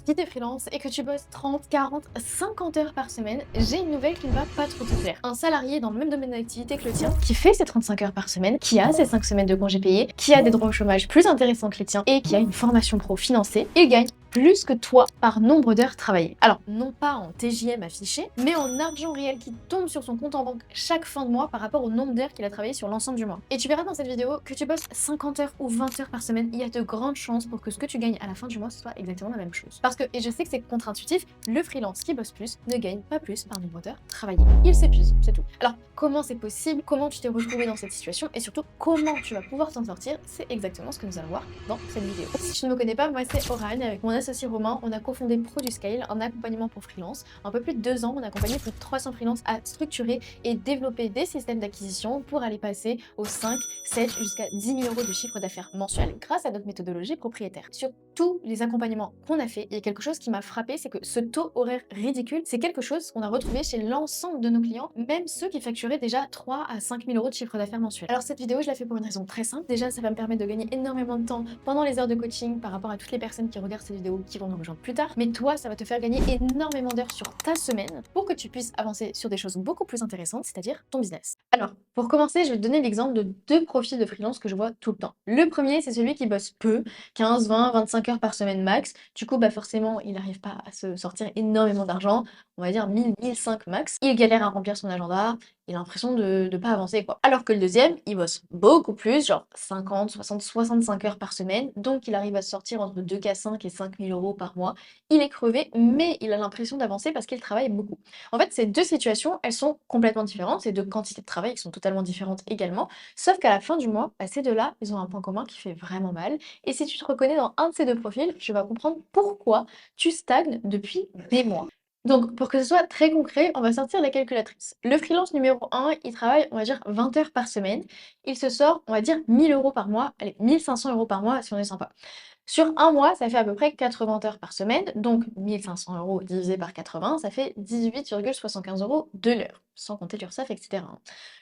Si t'es freelance et que tu bosses 30, 40, 50 heures par semaine, j'ai une nouvelle qui ne va pas trop te plaire. Un salarié dans le même domaine d'activité que le tien, qui fait ses 35 heures par semaine, qui a ses 5 semaines de congés payés, qui a des droits au chômage plus intéressants que les tiens et qui a une formation pro financée, il gagne plus que toi par nombre d'heures travaillées. Alors, non pas en TJM affiché, mais en argent réel qui tombe sur son compte en banque chaque fin de mois par rapport au nombre d'heures qu'il a travaillé sur l'ensemble du mois. Et tu verras dans cette vidéo que tu bosses 50 heures ou 20 heures par semaine, il y a de grandes chances pour que ce que tu gagnes à la fin du mois ce soit exactement la même chose. Parce que, et je sais que c'est contre-intuitif, le freelance qui bosse plus ne gagne pas plus par nombre d'heures travaillées. Il s'épuise, c'est tout. Alors, comment c'est possible? Comment tu t'es retrouvé dans cette situation? Et surtout, comment tu vas pouvoir t'en sortir? C'est exactement ce que nous allons voir dans cette vidéo. Si tu ne me connais pas, moi c'est Aurane, avec mon associé Romain, on a cofondé ProduScale, un accompagnement pour freelance. En un peu plus de 2 ans, on a accompagné plus de 300 freelances à structurer et développer des systèmes d'acquisition pour aller passer aux 5, 7 jusqu'à 10 000 euros de chiffre d'affaires mensuel grâce à notre méthodologie propriétaire. Sur tous les accompagnements qu'on a fait, il y a quelque chose qui m'a frappé, c'est que ce taux horaire ridicule, c'est quelque chose qu'on a retrouvé chez l'ensemble de nos clients, même ceux qui facturaient déjà 3 à 5 000 euros de chiffre d'affaires mensuel. Alors cette vidéo, je la fais pour une raison très simple. Déjà, ça va me permettre de gagner énormément de temps pendant les heures de coaching par rapport à toutes les personnes qui regardent cette vidéo qui vont nous rejoindre plus tard. Mais toi, ça va te faire gagner énormément d'heures sur ta semaine pour que tu puisses avancer sur des choses beaucoup plus intéressantes, c'est-à-dire ton business. Alors, pour commencer, je vais te donner l'exemple de 2 profils de freelance que je vois tout le temps. Le premier, c'est celui qui bosse peu, 15, 20, 25 heures par semaine max. Du coup, bah forcément, il n'arrive pas à se sortir énormément d'argent, on va dire 1000, 1005 max. Il galère à remplir son agenda, il a l'impression de ne pas avancer, quoi. Alors que le deuxième, il bosse beaucoup plus, genre 50, 60, 65 heures par semaine, donc il arrive à se sortir entre 2K5 et 5000 euros par mois. Il est crevé, mais il a l'impression d'avancer parce qu'il travaille beaucoup. En fait, ces deux situations, elles sont complètement différentes, ces deux quantités de travail qui sont totalement différentes également, sauf qu'à la fin du mois, bah, ces deux-là, ils ont un point commun qui fait vraiment mal. Et si tu te reconnais dans un de ces deux profils, tu vas comprendre pourquoi tu stagnes depuis des mois. Donc, pour que ce soit très concret, on va sortir la calculatrice. Le freelance numéro 1, il travaille, on va dire, 20 heures par semaine. Il se sort, on va dire, 1000 euros par mois. Allez, 1500 euros par mois si on est sympa. Sur un mois, ça fait à peu près 80 heures par semaine, donc 1500 euros divisé par 80, ça fait 18,75 euros de l'heure, sans compter l'URSSAF, etc.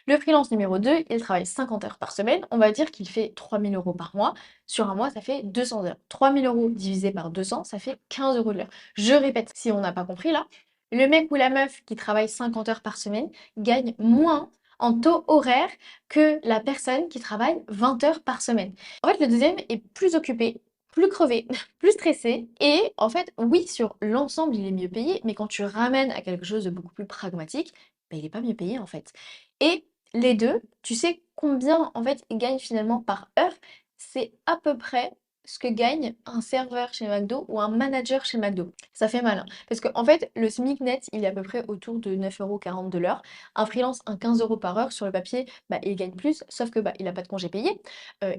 Le freelance numéro 2, il travaille 50 heures par semaine, on va dire qu'il fait 3000 euros par mois. Sur un mois, ça fait 200 heures. 3000 euros divisé par 200, ça fait 15 euros de l'heure. Je répète, si on n'a pas compris là, le mec ou la meuf qui travaille 50 heures par semaine gagne moins en taux horaire que la personne qui travaille 20 heures par semaine. En fait, le deuxième est plus occupé, plus crevé, plus stressé. Et en fait, oui, sur l'ensemble, il est mieux payé, mais quand tu ramènes à quelque chose de beaucoup plus pragmatique, ben, il n'est pas mieux payé en fait. Et les deux, tu sais combien en fait ils gagnent finalement par heure? C'est à peu près ce que gagne un serveur chez McDo ou un manager chez McDo. Ça fait mal, hein. Parce qu'en fait, le SMIC net, il est à peu près autour de 9,40 € de l'heure. Un freelance, un 15 euros par heure sur le papier, bah, il gagne plus, sauf que bah, il n'a pas de congé payé.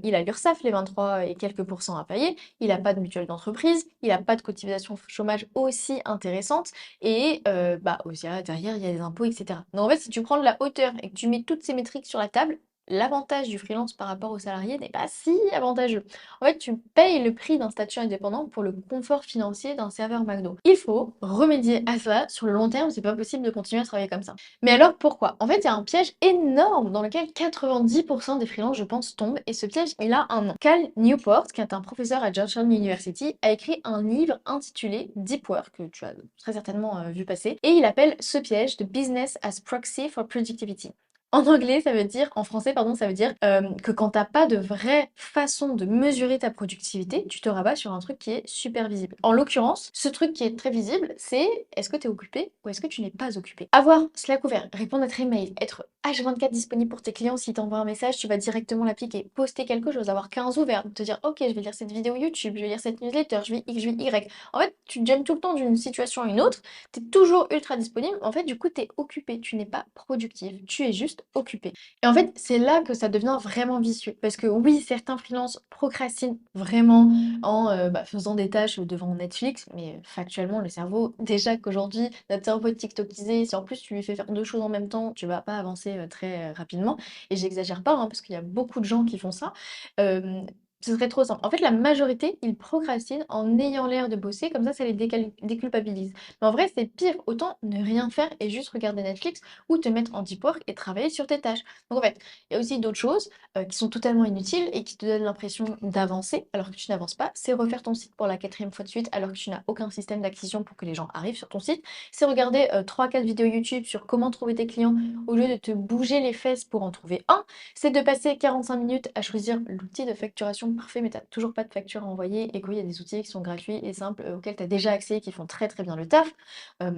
Il a l'URSSAF, les 23 et quelques pourcents à payer, il n'a pas de mutuelle d'entreprise, il n'a pas de cotisation chômage aussi intéressante, et bah, aussi, derrière, il y a des impôts, etc. Donc en fait, si tu prends de la hauteur et que tu mets toutes ces métriques sur la table, l'avantage du freelance par rapport au salarié n'est pas si avantageux. En fait, tu payes le prix d'un statut indépendant pour le confort financier d'un serveur McDo. Il faut remédier à ça. Sur le long terme, c'est pas possible de continuer à travailler comme ça. Mais alors pourquoi? En fait, il y a un piège énorme dans lequel 90% des freelances, je pense, tombent, et ce piège, il a un nom. Cal Newport, qui est un professeur à Georgetown University, a écrit un livre intitulé Deep Work, que tu as très certainement vu passer, et il appelle ce piège de Business as Proxy for Productivity. En anglais, ça veut dire, en français, pardon, ça veut dire que quand t'as pas de vraie façon de mesurer ta productivité, tu te rabats sur un truc qui est super visible. En l'occurrence, ce truc qui est très visible, c'est est-ce que tu es occupé ou est-ce que tu n'es pas occupé. Avoir Slack ouvert, répondre à tes emails, être H24 disponible pour tes clients, si t'envoies un message, tu vas directement l'appliquer, poster quelque chose, avoir 15 ouverts, te dire ok, je vais lire cette vidéo YouTube, je vais lire cette newsletter, je vais X, je vais Y. En fait, tu jumps tout le temps d'une situation à une autre, t'es toujours ultra disponible, en fait, du coup, t'es occupé, tu n'es pas productive, tu es juste occupé. Et en fait, c'est là que ça devient vraiment vicieux. Parce que oui, certains freelances procrastinent vraiment en bah, faisant des tâches devant Netflix, mais factuellement, le cerveau, déjà qu'aujourd'hui, notre cerveau est TikTokisé, si en plus tu lui fais faire deux choses en même temps, tu vas pas avancer très rapidement. Et j'exagère pas, hein, parce qu'il y a beaucoup de gens qui font ça. Euh, Ce serait trop simple. En fait, la majorité, ils procrastinent en ayant l'air de bosser, comme ça les déculpabilise. Mais en vrai, c'est pire. Autant ne rien faire et juste regarder Netflix ou te mettre en deep work et travailler sur tes tâches. Donc en fait, il y a aussi d'autres choses qui sont totalement inutiles et qui te donnent l'impression d'avancer alors que tu n'avances pas. C'est refaire ton site pour la quatrième fois de suite alors que tu n'as aucun système d'acquisition pour que les gens arrivent sur ton site. C'est regarder 3-4 vidéos YouTube sur comment trouver tes clients au lieu de te bouger les fesses pour en trouver un. C'est de passer 45 minutes à choisir l'outil de facturation parfait, mais tu n'as toujours pas de facture à envoyer et qu'il y a des outils qui sont gratuits et simples auxquels tu as déjà accès et qui font très très bien le taf.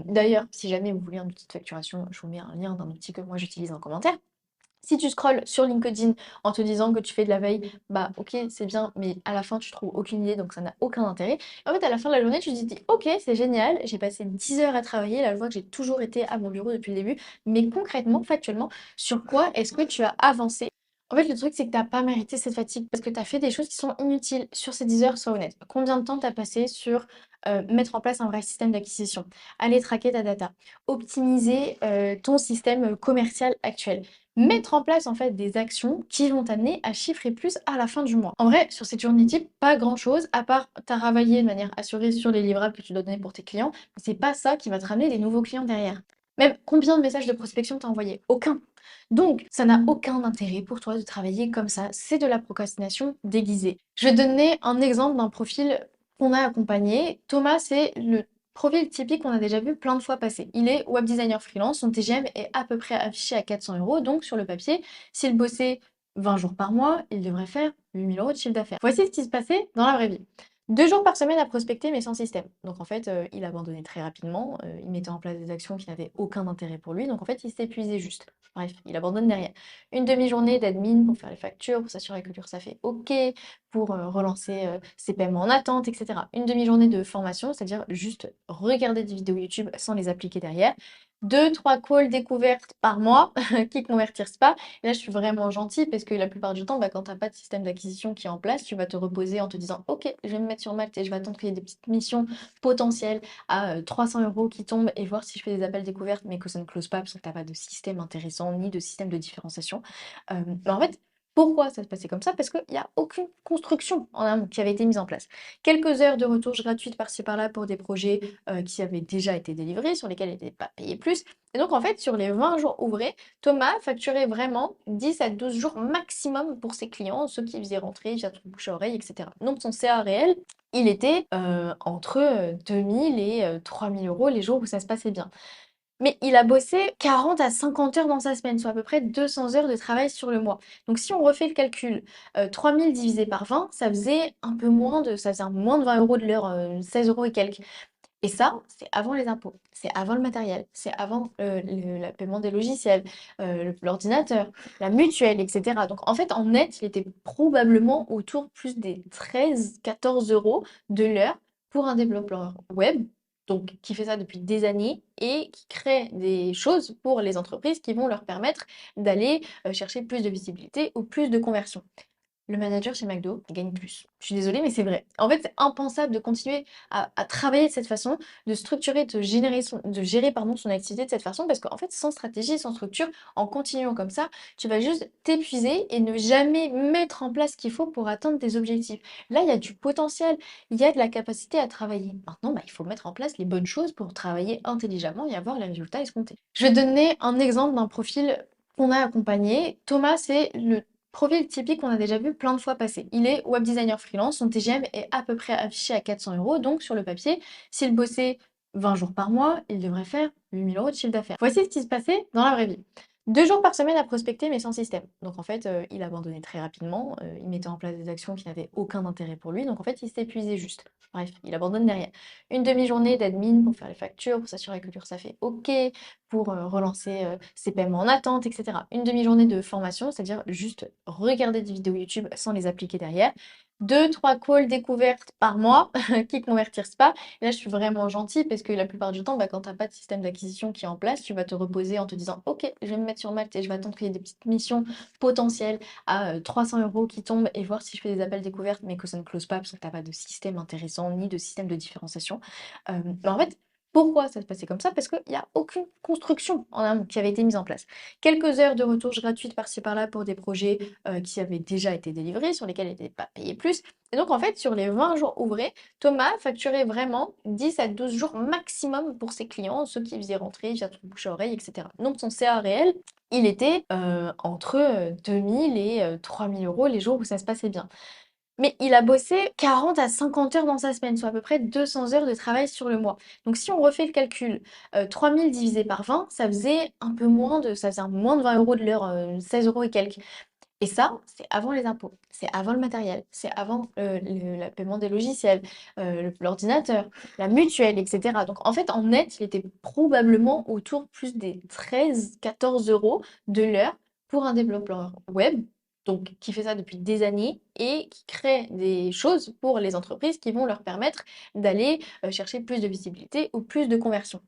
D'ailleurs, si jamais vous voulez un outil de facturation, je vous mets un lien d'un outil que moi j'utilise en commentaire. Si tu scrolles sur LinkedIn en te disant que tu fais de la veille, bah ok, c'est bien, mais à la fin tu trouves aucune idée, donc ça n'a aucun intérêt. En fait, à la fin de la journée, tu te dis, ok, c'est génial, j'ai passé 10 heures à travailler, là je vois que j'ai toujours été à mon bureau depuis le début, mais concrètement, factuellement, sur quoi est-ce que tu as avancé? En fait, le truc, c'est que t'as pas mérité cette fatigue parce que tu as fait des choses qui sont inutiles sur ces 10 heures, sois honnête. Combien de temps tu as passé sur mettre en place un vrai système d'acquisition, aller traquer ta data, optimiser ton système commercial actuel, mettre en place en fait des actions qui vont t'amener à chiffrer plus à la fin du mois. En vrai, sur cette journée type, pas grand chose à part travailler de manière assurée sur les livrables que tu dois donner pour tes clients. Mais c'est pas ça qui va te ramener des nouveaux clients derrière. Même combien de messages de prospection t'as envoyé? Aucun. Donc, ça n'a aucun intérêt pour toi de travailler comme ça. C'est de la procrastination déguisée. Je vais te donner un exemple d'un profil qu'on a accompagné. Thomas, c'est le profil typique qu'on a déjà vu plein de fois passer. Il est web designer freelance, son TGM est à peu près affiché à 400 euros, donc sur le papier, s'il bossait 20 jours par mois, il devrait faire 8000 euros de chiffre d'affaires. Voici ce qui se passait dans la vraie vie. 2 jours par semaine à prospecter, mais sans système. Donc en fait, il abandonnait très rapidement, il mettait en place des actions qui n'avaient aucun intérêt pour lui, donc en fait, il s'épuisait juste. Bref, il abandonne derrière. Une demi-journée d'admin pour faire les factures, pour s'assurer que l'URSSAF est OK, pour relancer ses paiements en attente, etc. Une demi-journée de formation, c'est-à-dire juste regarder des vidéos YouTube sans les appliquer derrière. 2-3 calls découvertes par mois qui convertissent pas. Et là, je suis vraiment gentille parce que la plupart du temps, bah, quand tu n'as pas de système d'acquisition qui est en place, tu vas te reposer en te disant ok, je vais me mettre sur Malte et je vais attendre qu'il y ait des petites missions potentielles à 300 euros qui tombent et voir si je fais des appels découvertes, mais que ça ne close pas parce que tu n'as pas de système intéressant ni de système de différenciation. Mais en fait, pourquoi ça se passait comme ça? Parce qu'il n'y a aucune construction en amont qui avait été mise en place. Quelques heures de retouches gratuites par-ci par-là pour des projets qui avaient déjà été délivrés, sur lesquels il n'était pas payé plus. Et donc, en fait, sur les 20 jours ouvrés, Thomas facturait vraiment 10 à 12 jours maximum pour ses clients, ceux qui faisaient rentrer via son bouche à oreille, etc. Donc, son CA réel, il était entre 2000 et 3000 euros les jours où ça se passait bien. Mais il a bossé 40 à 50 heures dans sa semaine, soit à peu près 200 heures de travail sur le mois. Donc si on refait le calcul, 3000 divisé par 20, ça faisait moins de 20 euros de l'heure, 16 euros et quelques. Et ça, c'est avant les impôts, c'est avant le matériel, c'est avant le paiement des logiciels, l'ordinateur, la mutuelle, etc. Donc en fait, en net, il était probablement autour plus des 13-14 euros de l'heure pour un développeur web, donc qui fait ça depuis des années et qui crée des choses pour les entreprises qui vont leur permettre d'aller chercher plus de visibilité ou plus de conversion. Le manager chez McDo gagne plus. Je suis désolée, mais c'est vrai. En fait, c'est impensable de continuer à travailler de cette façon, de structurer, de gérer pardon, son activité de cette façon, parce qu'en fait, sans stratégie, sans structure, en continuant comme ça, tu vas juste t'épuiser et ne jamais mettre en place ce qu'il faut pour atteindre tes objectifs. Là, il y a du potentiel, il y a de la capacité à travailler. Maintenant, bah, il faut mettre en place les bonnes choses pour travailler intelligemment et avoir les résultats escomptés. Je vais donner un exemple d'un profil qu'on a accompagné. Thomas, c'est le profil typique qu'on a déjà vu plein de fois passer. Il est web designer freelance, son TGM est à peu près affiché à 400 euros, donc sur le papier, s'il bossait 20 jours par mois, il devrait faire 8000 euros de chiffre d'affaires. Voici ce qui se passait dans la vraie vie. 2 jours par semaine à prospecter, mais sans système. Donc en fait, il abandonnait très rapidement, il mettait en place des actions qui n'avaient aucun intérêt pour lui, donc en fait, il s'épuisait juste. Bref, il abandonne derrière. Une demi-journée d'admin pour faire les factures, pour s'assurer que l'URSSAF est OK, pour relancer ses paiements en attente, etc. Une demi-journée de formation, c'est-à-dire juste regarder des vidéos YouTube sans les appliquer derrière. 2-3 calls découvertes par mois qui convertissent pas. Et là, je suis vraiment gentille parce que la plupart du temps, bah, quand tu n'as pas de système d'acquisition qui est en place, tu vas te reposer en te disant ok, je vais me mettre sur Malte et je vais attendre qu'il y ait des petites missions potentielles à 300 euros qui tombent et voir si je fais des appels découvertes, mais que ça ne close pas parce que tu n'as pas de système intéressant ni de système de différenciation. Mais en fait, Pourquoi ça se passait comme ça? Parce qu'il n'y a aucune construction en amont qui avait été mise en place. Quelques heures de retouches gratuites par-ci par-là pour des projets qui avaient déjà été délivrés, sur lesquels il n'était pas payé plus. Et donc en fait, sur les 20 jours ouvrés, Thomas facturait vraiment 10 à 12 jours maximum pour ses clients, ceux qui faisaient rentrer via son bouche à oreille, etc. Donc son CA réel, il était entre 2000 et 3000 euros les jours où ça se passait bien. Mais il a bossé 40 à 50 heures dans sa semaine, soit à peu près 200 heures de travail sur le mois. Donc si on refait le calcul, 3000 divisé par 20, ça faisait un peu moins de, ça faisait moins de 20 euros de l'heure, 16 euros et quelques. Et ça, c'est avant les impôts, c'est avant le matériel, c'est avant le paiement des logiciels, l'ordinateur, la mutuelle, etc. Donc en fait, en net, il était probablement autour plus des 13-14 euros de l'heure pour un développeur web, donc qui fait ça depuis des années et qui crée des choses pour les entreprises qui vont leur permettre d'aller chercher plus de visibilité ou plus de conversion.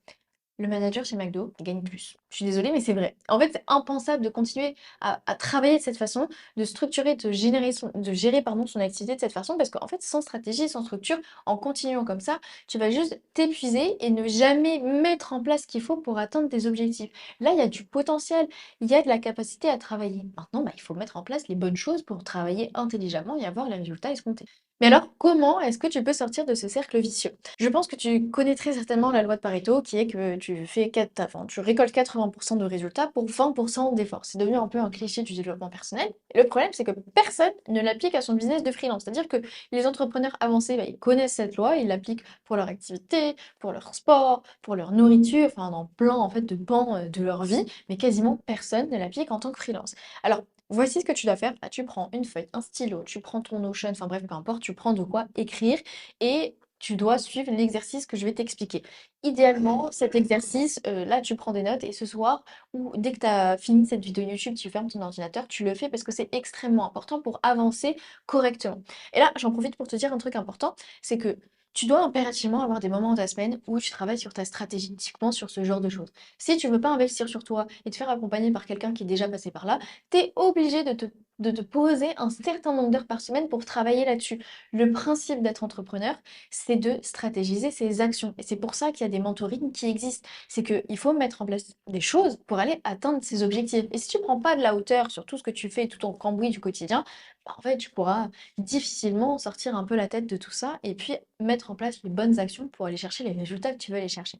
Le manager chez McDo gagne plus. Je suis désolée, mais c'est vrai. En fait, c'est impensable de continuer à travailler de cette façon, de structurer, de gérer pardon, son activité de cette façon, parce qu'en fait, sans stratégie, sans structure, en continuant comme ça, tu vas juste t'épuiser et ne jamais mettre en place ce qu'il faut pour atteindre tes objectifs. Là, il y a du potentiel, il y a de la capacité à travailler. Maintenant, il faut mettre en place les bonnes choses pour travailler intelligemment et avoir les résultats escomptés. Mais alors, comment est-ce que tu peux sortir de ce cercle vicieux? Je pense que tu connais très certainement la loi de Pareto qui est que tu récoltes 80% de résultats pour 20% d'efforts. C'est devenu un peu un cliché du développement personnel. Et le problème, c'est que personne ne l'applique à son business de freelance. C'est-à-dire que les entrepreneurs avancés, ils connaissent cette loi, ils l'appliquent pour leur activité, pour leur sport, pour leur nourriture, enfin dans plein en fait de pans de leur vie, mais quasiment personne ne l'applique en tant que freelance. Alors, voici ce que tu dois faire. Bah, tu prends une feuille, un stylo, tu prends ton Notion, enfin bref, peu importe, tu prends de quoi écrire et tu dois suivre l'exercice que je vais t'expliquer. Idéalement, cet exercice, là, tu prends des notes et ce soir, ou dès que tu as fini cette vidéo YouTube, tu fermes ton ordinateur, tu le fais parce que c'est extrêmement important pour avancer correctement. Et là, j'en profite pour te dire un truc important, c'est que tu dois impérativement avoir des moments dans ta semaine où tu travailles sur ta stratégie, typiquement sur ce genre de choses. Si tu veux pas investir sur toi et te faire accompagner par quelqu'un qui est déjà passé par là, tu es obligé de te poser un certain nombre d'heures par semaine pour travailler là-dessus. Le principe d'être entrepreneur, c'est de stratégiser ses actions. Et c'est pour ça qu'il y a des mentorings qui existent. C'est qu'il faut mettre en place des choses pour aller atteindre ses objectifs. Et si tu prends pas de la hauteur sur tout ce que tu fais, tout ton cambouis du quotidien, en fait, tu pourras difficilement sortir un peu la tête de tout ça et puis mettre en place les bonnes actions pour aller chercher les résultats que tu veux aller chercher.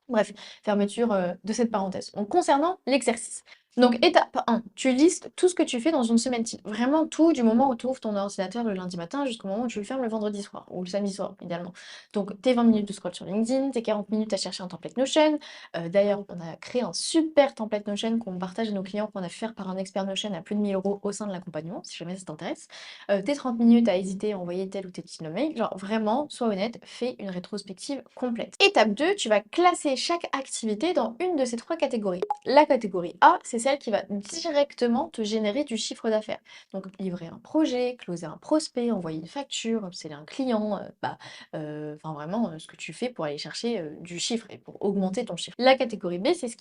Bref, fermeture de cette parenthèse. Donc, concernant l'exercice. Donc, étape 1, tu listes tout ce que tu fais dans une semaine type. Vraiment tout, du moment où tu ouvres ton ordinateur le lundi matin jusqu'au moment où tu le fermes le vendredi soir, ou le samedi soir, idéalement. Donc, tes 20 minutes de scroll sur LinkedIn, tes 40 minutes à chercher un template Notion. D'ailleurs, on a créé un super template Notion qu'on partage à nos clients, qu'on a fait faire par un expert Notion à plus de 1000 euros au sein de l'accompagnement, si jamais ça t'intéresse. Tes 30 minutes à hésiter à envoyer tel ou tel petit mail. Genre, vraiment, sois honnête, fais une rétrospective complète. Étape 2, tu vas classer chaque activité dans une de ces trois catégories. La catégorie A, c'est celle qui va directement te générer du chiffre d'affaires. Donc, livrer un projet, closer un prospect, envoyer une facture, upseller un client, enfin vraiment ce que tu fais pour aller chercher du chiffre et pour augmenter ton chiffre. La catégorie B, c'est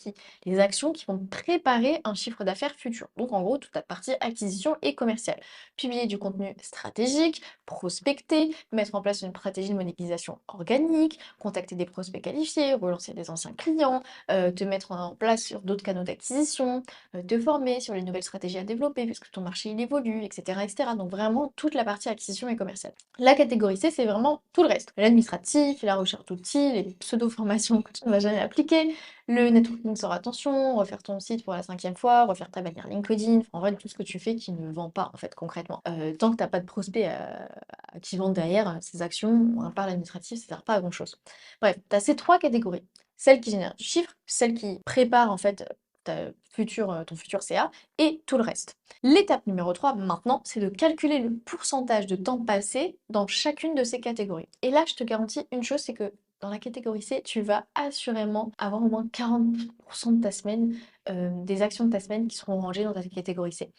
les actions qui vont préparer un chiffre d'affaires futur. Donc, en gros, toute la partie acquisition et commerciale. Publier du contenu stratégique, prospecter, mettre en place une stratégie de monétisation organique, contacter des prospects qualifiés, relancer des anciens clients, te mettre en place sur d'autres canaux d'acquisition, te former sur les nouvelles stratégies à développer puisque ton marché il évolue, etc., etc. Donc vraiment toute la partie acquisition et commerciale. La catégorie C, c'est vraiment tout le reste. L'administratif, la recherche d'outils, les pseudo-formations que tu ne vas jamais appliquer, le networking sans attention, refaire ton site pour la 5e fois, refaire ta bannière LinkedIn, enfin, en vrai tout ce que tu fais qui ne vend pas en fait concrètement. Tant que tu n'as pas de prospects qui vendent derrière ces actions, à part l'administratif, ça ne sert pas à grand chose. Bref, tu as ces trois catégories. Celle qui génère du chiffre, celle qui prépare en fait ton futur CA et tout le reste. L'étape numéro 3 maintenant, c'est de calculer le pourcentage de temps passé dans chacune de ces catégories. Et là, je te garantis une chose, c'est que dans la catégorie C, tu vas assurément avoir au moins 40% de ta semaine, des actions de ta semaine qui seront rangées dans ta catégorie C.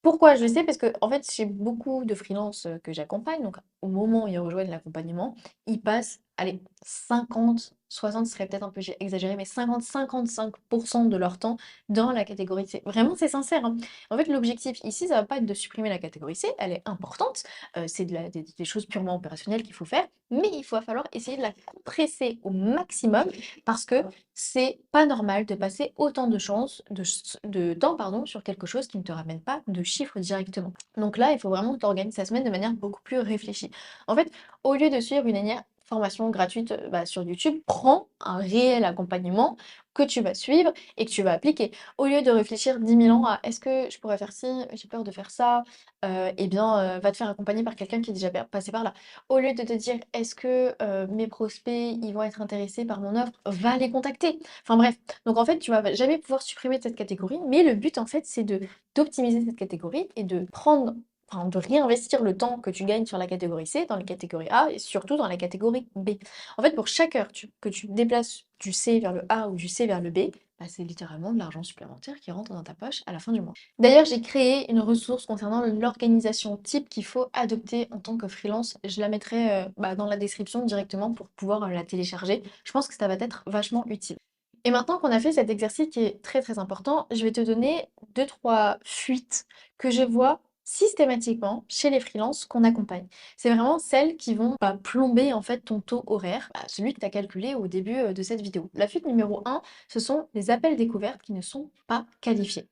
Pourquoi je le sais? Parce que en fait, j'ai beaucoup de freelances que j'accompagne, donc au moment où ils rejoignent l'accompagnement, ils passent allez, 50, 60 serait peut-être un peu exagéré, mais 50-55% de leur temps dans la catégorie C. Vraiment, c'est sincère, hein. En fait, l'objectif ici, ça va pas être de supprimer la catégorie C, elle est importante, c'est des choses purement opérationnelles qu'il faut faire, mais il va falloir essayer de la compresser au maximum parce que c'est pas normal de passer autant de temps pardon, sur quelque chose qui ne te ramène pas de chiffres directement. Donc là, il faut vraiment que tu organises ta semaine de manière beaucoup plus réfléchie. En fait, au lieu de suivre une énième formation gratuite sur YouTube, prends un réel accompagnement que tu vas suivre et que tu vas appliquer. Au lieu de réfléchir 10 000 ans à est-ce que je pourrais faire ci, j'ai peur de faire ça, eh bien, va te faire accompagner par quelqu'un qui est déjà passé par là. Au lieu de te dire est-ce que mes prospects ils vont être intéressés par mon offre, va les contacter. Enfin bref, donc en fait, tu vas jamais pouvoir supprimer cette catégorie, mais le but en fait, c'est de d'optimiser cette catégorie et de prendre, enfin de réinvestir le temps que tu gagnes sur la catégorie C dans la catégorie A et surtout dans la catégorie B. En fait, pour chaque heure que tu déplaces du C vers le A ou du C vers le B, bah, c'est littéralement de l'argent supplémentaire qui rentre dans ta poche à la fin du mois. D'ailleurs, j'ai créé une ressource concernant l'organisation type qu'il faut adopter en tant que freelance. Je la mettrai dans la description directement pour pouvoir la télécharger. Je pense que ça va être vachement utile. Et maintenant qu'on a fait cet exercice qui est très très important, je vais te donner deux trois fuites que je vois systématiquement chez les freelances qu'on accompagne. C'est vraiment celles qui vont plomber en fait ton taux horaire, celui que tu as calculé au début de cette vidéo. La fuite numéro un, ce sont les appels découvertes qui ne sont pas qualifiés.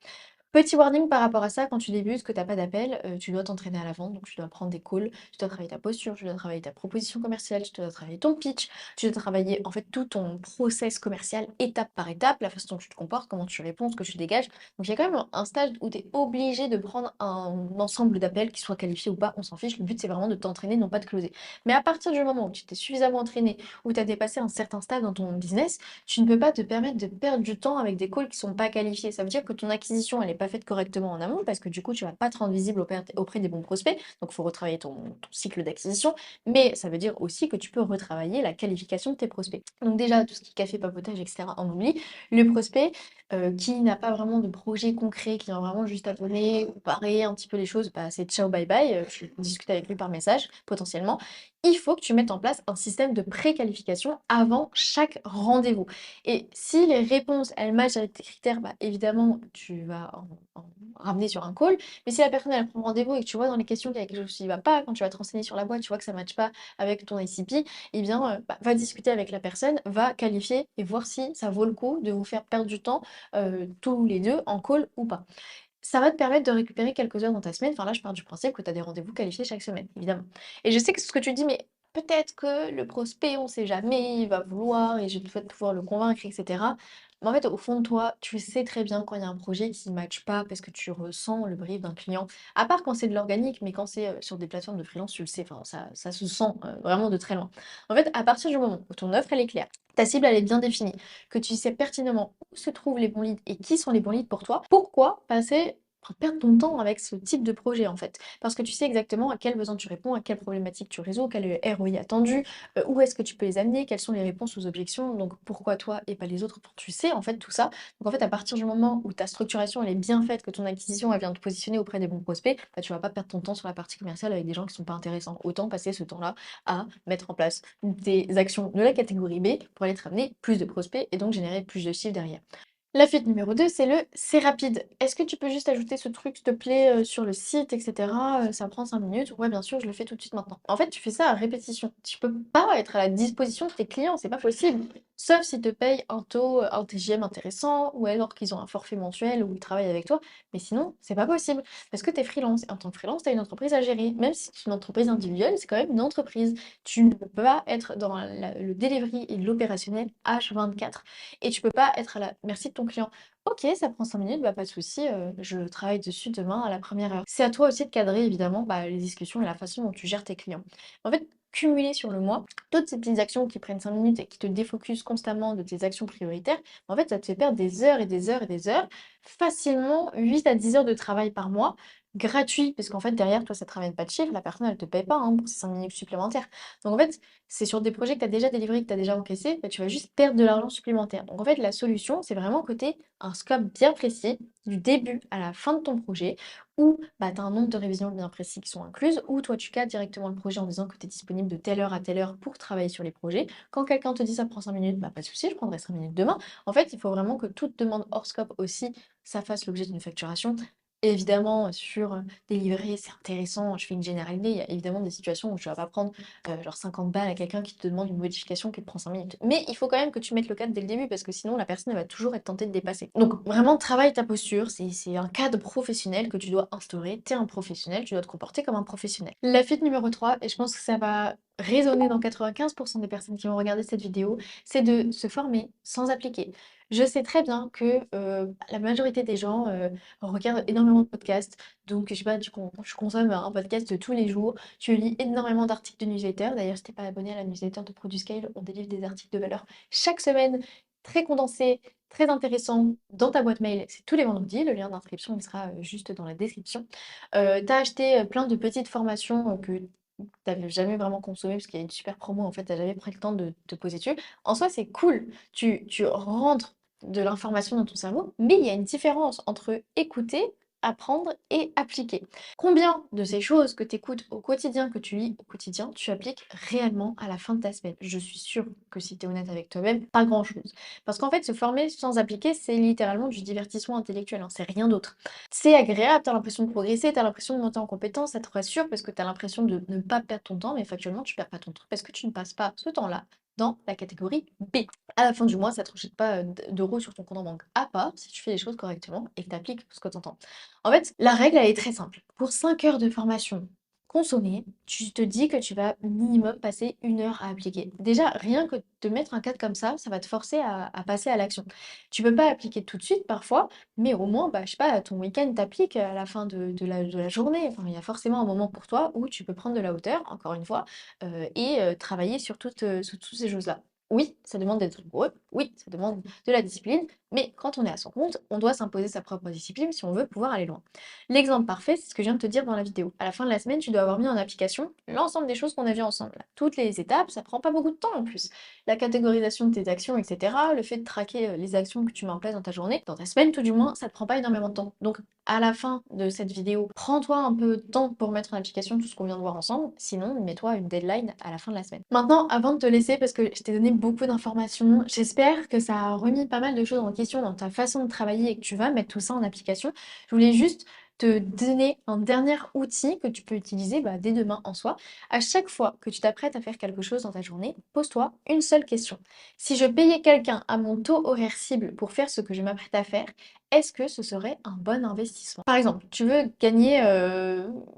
Petit warning par rapport à ça, quand tu débutes, que tu as pas d'appel, tu dois t'entraîner à la vente, donc tu dois prendre des calls, tu dois travailler ta posture, tu dois travailler ta proposition commerciale, tu dois travailler ton pitch, tu dois travailler en fait tout ton process commercial étape par étape, la façon dont tu te comportes, comment tu réponds, ce que tu dégages. Donc il y a quand même un stade où tu es obligé de prendre un ensemble d'appels, qui soient qualifiés ou pas, on s'en fiche. Le but c'est vraiment de t'entraîner, non pas de closer. Mais à partir du moment où tu t'es suffisamment entraîné, où tu as dépassé un certain stade dans ton business, tu ne peux pas te permettre de perdre du temps avec des calls qui sont pas qualifiés. Ça veut dire que ton acquisition, elle n'est pas faite correctement en amont parce que du coup, tu vas pas te rendre visible auprès des bons prospects. Donc, il faut retravailler ton cycle d'acquisition. Mais ça veut dire aussi que tu peux retravailler la qualification de tes prospects. Donc déjà, tout ce qui est café, papotage, etc., on oublie. Le prospect qui n'a pas vraiment de projet concret, qui vient vraiment juste abonner ou parer un petit peu les choses, bah, c'est ciao, bye bye. Je discute avec lui par message, potentiellement. Il faut que tu mettes en place un système de préqualification avant chaque rendez-vous. Et si les réponses, elles matchent avec tes critères, bah, évidemment, tu vas en ramener sur un call. Mais si la personne, elle prend rendez-vous et que tu vois dans les questions qu'il y a quelque chose qui ne va pas, quand tu vas te renseigner sur la boîte, tu vois que ça ne matche pas avec ton ICP, eh bien, va discuter avec la personne, va qualifier et voir si ça vaut le coup de vous faire perdre du temps tous les deux en call ou pas. Ça va te permettre de récupérer quelques heures dans ta semaine. Enfin là, je pars du principe que tu as des rendez-vous qualifiés chaque semaine, évidemment. Et je sais que c'est ce que tu dis, mais peut-être que le prospect, on sait jamais, il va vouloir et je vais pouvoir le convaincre, etc. Mais en fait, au fond de toi, tu sais très bien quand il y a un projet qui ne matche pas parce que tu ressens le brief d'un client. À part quand c'est de l'organique, mais quand c'est sur des plateformes de freelance, tu le sais, enfin, ça se sent vraiment de très loin. En fait, à partir du moment où ton offre, elle est claire, ta cible, elle est bien définie, que tu sais pertinemment où se trouvent les bons leads et qui sont les bons leads pour toi, pourquoi perdre ton temps avec ce type de projet en fait? Parce que tu sais exactement à quel besoin tu réponds, à quelle problématique tu résous, quel est le ROI attendu, où est-ce que tu peux les amener, quelles sont les réponses aux objections, donc pourquoi toi et pas les autres, tu sais en fait tout ça. Donc en fait, à partir du moment où ta structuration elle est bien faite, que ton acquisition elle vient te positionner auprès des bons prospects, bah, tu vas pas perdre ton temps sur la partie commerciale avec des gens qui sont pas intéressants. Autant passer ce temps-là à mettre en place des actions de la catégorie B pour aller te ramener plus de prospects et donc générer plus de chiffres derrière. La fuite numéro 2, c'est le «c'est rapide». Est-ce que tu peux juste ajouter ce truc, s'il te plaît, sur le site et cetera? Ça prend 5 minutes. Ouais, bien sûr, je le fais tout de suite maintenant. En fait, tu fais ça à répétition. Tu peux pas être à la disposition de tes clients, c'est pas possible. Sauf s'ils te payent un taux, un TGM intéressant ou alors qu'ils ont un forfait mensuel ou ils travaillent avec toi. Mais sinon, c'est pas possible parce que tu es freelance et en tant que freelance, tu as une entreprise à gérer. Même si c'est une entreprise individuelle, c'est quand même une entreprise. Tu ne peux pas être dans le delivery et l'opérationnel H24. Et tu peux pas être à la merci de ton client. Ok, ça prend 5 minutes, bah pas de souci, je travaille dessus demain à la première heure. C'est à toi aussi de cadrer évidemment les discussions et la façon dont tu gères tes clients. En fait, cumuler sur le mois toutes ces petites actions qui prennent 5 minutes et qui te défocusent constamment de tes actions prioritaires, en fait, ça te fait perdre des heures et des heures et des heures, facilement 8 à 10 heures de travail par mois, gratuit, parce qu'en fait, derrière, toi, ça te ramène pas de chiffre, la personne, elle te paye pas pour ces 5 minutes supplémentaires. Donc en fait, c'est sur des projets que tu as déjà délivrés, que tu as déjà encaissés, bah, tu vas juste perdre de l'argent supplémentaire. Donc en fait, la solution, c'est vraiment que tu aies un scope bien précis, du début à la fin de ton projet, ou bah, tu as un nombre de révisions bien précis qui sont incluses, ou toi tu cadres directement le projet en disant que tu es disponible de telle heure à telle heure pour travailler sur les projets. Quand quelqu'un te dit ça prend 5 minutes, bah pas de souci, je prendrai 5 minutes demain. En fait, il faut vraiment que toute demande hors scope aussi, ça fasse l'objet d'une facturation. Évidemment, sur des livrets, c'est intéressant, je fais une généralité, il y a évidemment des situations où tu vas pas prendre genre 50 balles à quelqu'un qui te demande une modification qui te prend 5 minutes. Mais il faut quand même que tu mettes le cadre dès le début parce que sinon la personne elle va toujours être tentée de dépasser. Donc vraiment travaille ta posture, c'est un cadre professionnel que tu dois instaurer. Tu es un professionnel, tu dois te comporter comme un professionnel. La fuite numéro 3, et je pense que ça va résonner dans 95% des personnes qui vont regarder cette vidéo, c'est de se former sans appliquer. Je sais très bien que la majorité des gens regardent énormément de podcasts, donc je sais pas, je consomme un podcast tous les jours, tu lis énormément d'articles de newsletter. D'ailleurs, si t'es pas abonné à la newsletter de ProduScale, on délivre des articles de valeur chaque semaine, très condensés, très intéressants, dans ta boîte mail. C'est tous les vendredis. Le lien d'inscription il sera juste dans la description. T'as acheté plein de petites formations que t'avais jamais vraiment consommé parce qu'il y a une super promo. En fait, t'as jamais pris le temps de te poser dessus. En soi, c'est cool. Tu rentres de l'information dans ton cerveau, mais il y a une différence entre écouter, apprendre et appliquer. Combien de ces choses que tu écoutes au quotidien, que tu lis au quotidien, tu appliques réellement à la fin de ta semaine? Je suis sûre que si tu es honnête avec toi-même, pas grand-chose. Parce qu'en fait, se former sans appliquer, c'est littéralement du divertissement intellectuel, hein, c'est rien d'autre. C'est agréable, tu as l'impression de progresser, tu as l'impression de monter en compétence, ça te rassure parce que tu as l'impression de ne pas perdre ton temps, mais factuellement, tu perds pas ton temps parce que tu ne passes pas ce temps-là dans la catégorie B. À la fin du mois, ça ne te rejette pas d'euros sur ton compte en banque, à part si tu fais les choses correctement et que tu appliques ce que tu entends. En fait, la règle, elle est très simple. Pour 5 heures de formation consommée, tu te dis que tu vas minimum passer 1 heure à appliquer. Déjà, rien que de mettre un cadre comme ça va te forcer à passer à l'action. Tu peux pas appliquer tout de suite parfois, mais au moins, bah, je sais pas, ton week-end t'applique à la fin de la journée. Enfin, il y a forcément un moment pour toi où tu peux prendre de la hauteur, encore une fois, et travailler sur toutes ces choses-là. Oui, ça demande d'être rigoureux, oui, ça demande de la discipline, mais quand on est à son compte, on doit s'imposer sa propre discipline si on veut pouvoir aller loin. L'exemple parfait, c'est ce que je viens de te dire dans la vidéo. À la fin de la semaine, tu dois avoir mis en application l'ensemble des choses qu'on a vues ensemble. Toutes les étapes, ça prend pas beaucoup de temps en plus. La catégorisation de tes actions, etc., le fait de traquer les actions que tu mets en place dans ta journée, dans ta semaine tout du moins, ça te prend pas énormément de temps. Donc à la fin de cette vidéo, prends-toi un peu de temps pour mettre en application tout ce qu'on vient de voir ensemble, sinon mets-toi une deadline à la fin de la semaine. Maintenant, avant de te laisser, parce que je t'ai donné beaucoup d'informations, j'espère que ça a remis pas mal de choses en question dans ta façon de travailler et que tu vas mettre tout ça en application. Je voulais juste te donner un dernier outil que tu peux utiliser dès demain en soi. À chaque fois que tu t'apprêtes à faire quelque chose dans ta journée, pose-toi une seule question. Si je payais quelqu'un à mon taux horaire cible pour faire ce que je m'apprête à faire, est-ce que ce serait un bon investissement? Par exemple, tu veux gagner,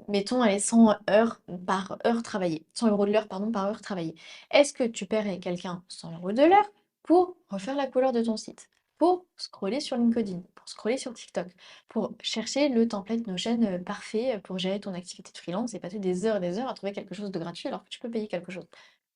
mettons, allez, 100 heures par heure travaillée, 100 euros de l'heure, pardon, par heure travaillée. Est-ce que tu paierais quelqu'un 100 euros de l'heure pour refaire la couleur de ton site, pour scroller sur LinkedIn, pour scroller sur TikTok, pour chercher le template Notion parfait pour gérer ton activité de freelance et passer des heures et des heures à trouver quelque chose de gratuit alors que tu peux payer quelque chose?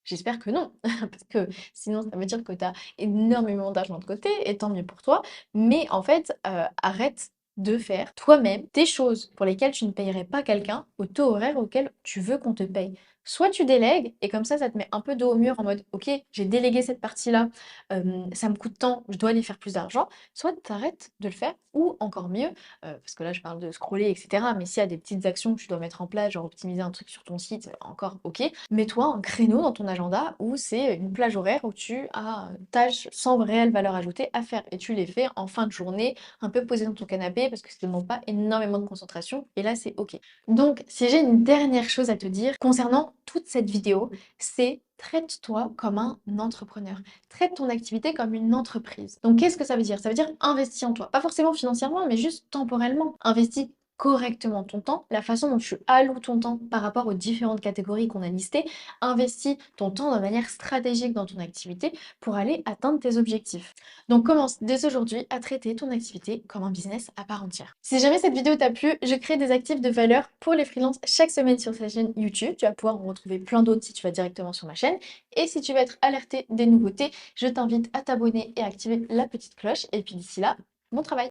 J'espère que non, parce que sinon ça veut dire que tu as énormément d'argent de côté et tant mieux pour toi. Mais en fait, arrête de faire toi-même des choses pour lesquelles tu ne payerais pas quelqu'un au taux horaire auquel tu veux qu'on te paye. Soit tu délègues et comme ça te met un peu dos au mur en mode ok, j'ai délégué cette partie-là, ça me coûte tant, je dois aller faire plus d'argent. Soit tu arrêtes de le faire ou encore mieux, parce que là je parle de scroller, etc. Mais s'il y a des petites actions que tu dois mettre en place, genre optimiser un truc sur ton site, encore ok, mets-toi un créneau dans ton agenda où c'est une plage horaire où tu as tâches sans réelle valeur ajoutée à faire et tu les fais en fin de journée, un peu posé dans ton canapé parce que ça ne demande pas énormément de concentration et là c'est ok. Donc si j'ai une dernière chose à te dire concernant toute cette vidéo, c'est traite-toi comme un entrepreneur. Traite ton activité comme une entreprise. Donc qu'est-ce que ça veut dire? Ça veut dire investis en toi. Pas forcément financièrement, mais juste temporellement. Investis correctement ton temps, la façon dont tu alloues ton temps par rapport aux différentes catégories qu'on a listées. Investis ton temps de manière stratégique dans ton activité pour aller atteindre tes objectifs. Donc commence dès aujourd'hui à traiter ton activité comme un business à part entière. Si jamais cette vidéo t'a plu, je crée des actifs de valeur pour les freelances chaque semaine sur sa chaîne YouTube. Tu vas pouvoir en retrouver plein d'autres si tu vas directement sur ma chaîne. Et si tu veux être alerté des nouveautés, je t'invite à t'abonner et à activer la petite cloche. Et puis d'ici là, bon travail!